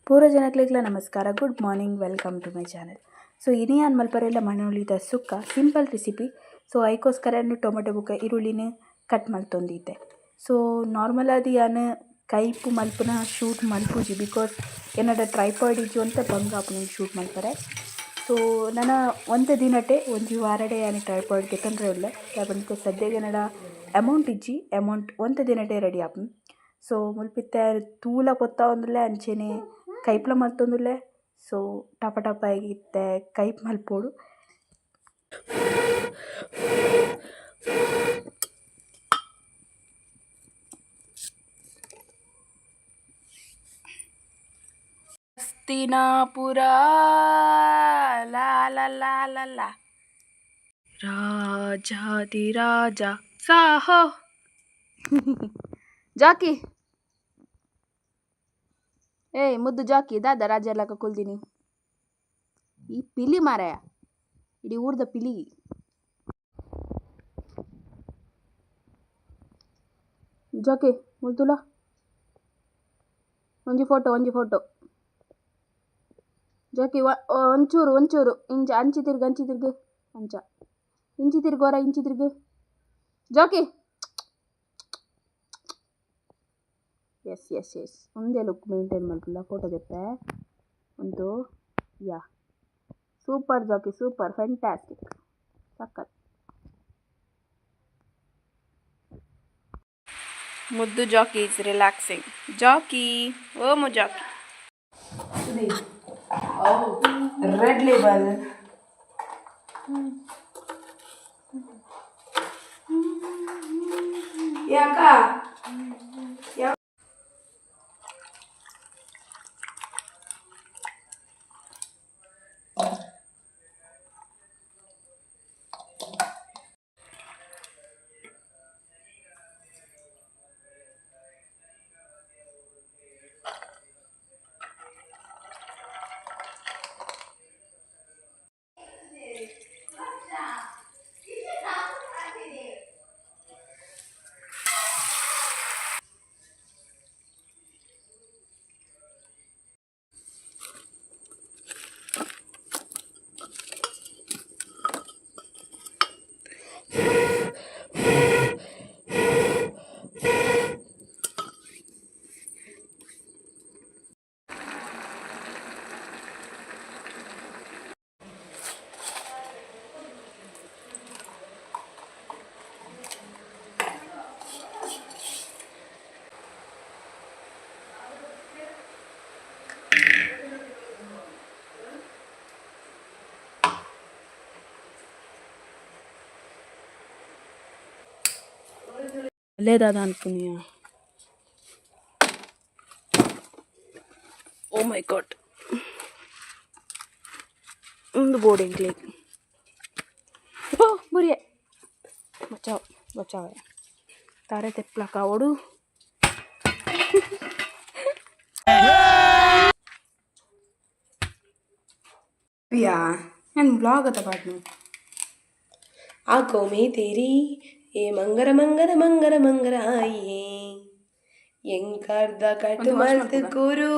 ಪೂರ ಜನಕ್ಲೆಗ್ಲ ನಮಸ್ಕಾರ, good morning, welcome to my channel. So ಇನಿ ನಾನು ಮಲ್ಪರೆಲ್ಲ ಮಣ್ಣುಳಿದ ಸುಕ್ಕ ಸಿಂಪಲ್ ರೆಸಿಪಿ. ಸೊ ಅದಕ್ಕೋಸ್ಕರ ಟೊಮೆಟೊ ಬುಕ್ಕ ಈರುಳ್ಳಿನ ಕಟ್ ಮಲ್ತೊಂದಿದ್ದೆ. ಸೊ ನಾರ್ಮಲ್ ಆದಿ ನಾನು ಕೈಪು ಮಲ್ಪನ ಶೂಟ್ ಮಲ್ಪುಜಿ ಬಿಕಾಸ್ ಏನಡ ಟ್ರೈಪಾಯ್ಡ್ ಇಜ್ಜು ಅಂತ ಬಂಗಾಪು ಶೂಟ್ ಮಲ್ಪರೆ. ಸೊ ನಾನು ಒಂದು ದಿನಟೆ ಒಂಜಿ ವಾರಡೆ ಯಾನು ಟ್ರೈಪಾಯ್ಡ್ಗೆ ತೊಂದರೆ ಇಲ್ಲ ಯಾಕಂದ್ರೆ ಸದ್ಯಗೆ ಏನಡ ಅಮೌಂಟ್ ಇಜ್ಜಿ ಅಮೌಂಟ್ ಒಂದು ದಿನಟೆ ರೆಡಿ ಆಪು. ಸೊ ಮುಲ್ಪಿತ್ತೆ ತೂಲ ಪೊತ್ತ ಒಂದುಲ್ಲೆ ಅಂಚೆನೆ ಕೈಪ್ಲ ಮಲ್ತೊಂದುಲ್ಲೆ. ಸೊ ಟಪ ಟಪ ಆಗಿತ್ತೆ ಕೈಪ್ ಮಲ್ಪೋಡು. ಹಸ್ತಿನಾಪುರ ಲಾ ಲಾ ಲಾ ಲಾ ಲಾ ರಾಜಾದಿರಾಜ ಸಾಹೋ ಜಾಕಿ ಏಯ್ ಮುದ್ದು ಜಾಕಿ ದಾದ ರಾಜ ಎಲ್ಲ ಕುಲ್ದೀನಿ. ಈ ಪಿಲಿ ಮಾರಾಯ, ಇಡೀ ಊರ್ದ ಪಿಲಿ. ಜಾಕಿ ಮುಲ್ತುಲ ಒಂಜಿ ಫೋಟೋ ಜಾಕಿ ಒಂಚೂರು ಇಂಚ ಅಂಚಿ ತಿರ್ಗು ಅಂಚ ಇಂಚಿ ತಿರ್ಗು ಜಾಕಿ. ಎಸ್ ಒಂದೇ ಲುಕ್ ಮೇಂಟೈನ್ ಮಾಡ್ತಿಲ್ಲ ಫೋಟೋ ತೆಪ್ಪೆ ಒಂದು. Yeah super Jackie, super, fantastic, ಸಕ್ಕತ್. ಮುದ್ದು ಜಾಕಿ ಇಸ್ ರಿಲ್ಯಾಕ್ಸಿಂಗ್. ಜಾಕಿ ಓಮು ಜಾಕಿ ರೆಡ್ ಲೇಬಲ್. ಯಾಕ ಒಳ್ಳೆದಾದ ಅನ್ಪುನಿಯ. ಓ ಮೈ ಗಾಡ್, ಒಂದು ಬೋರ್ಡ್ ಎಂಕ್ಲಿ ಬುರಿಯೆ ಬಚಾವ ತಾರೆ ತೆಪ್ಲಕ ಓಡು. पिया ನಾನು ಬ್ಲಾಗ್ ಅದ ಪಾಡ್ನು आंखों में तेरी ये मंगर मंगर मंगर मंगर आई है ಎಂಕರ್ದ ಕಟ್ಟು ಮಲ್ತು ಕೂರು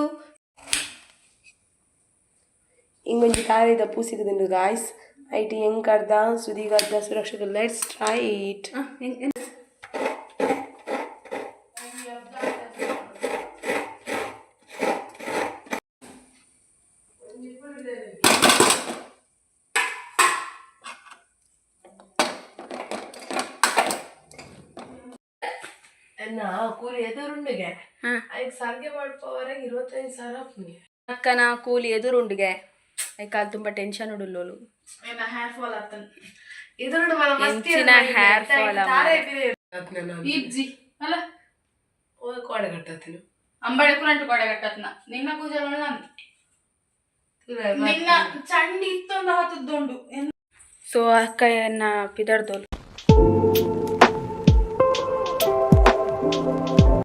ಇಂಗೊಂಜಿ ಕಾರಿದ ಪೂಸಿಗದುಂಡು ಗಾಯ್ಸ್. ಐಟಿ ಎಂಕರ್ದ ಸುದಿಗರ್ದ ಸುರಕ್ಷಕ. Let's try it. ಕೂಲಿ ಎದುರುಂಡಿಗೆ ಅದಕ್ಕೆ ಸಾರಿಗೆ ಮಾಡ್ಕೋವರೆಗೆ 25,000 ಅಕ್ಕನ ಕೂಲಿ ಎದುರುಂಡಿಗೆ ಕಾಲ್ ತುಂಬಾ ಟೆನ್ಷನ್ ಉಡುಲ್ಲೋಲು. ಹೇರ್ ಫಾಲ್ ಆಗ್ತಾನೆ ಇಂಚಿನ ಹೇರ್ ಫಾಲ್ ಅಲ್ಲ ಕೋಡೆ ಕಟ್ಟತ್ತೀನಿ ಅಂಬಳೆ ಕುರಂಟು ಕೋಡೆ ಕಟ್ಟತ್ನ ನಿನ್ನ ಕೂಜಲ ನಿನ್ನ ಚಂಡಿ ಇತ್ತೊಂದು ಹತ್ತದ್ದೊಂಡು. ಸೊ ಅಕ್ಕಯ್ಯನ್ನ ಪಿದರ್ದೋಲು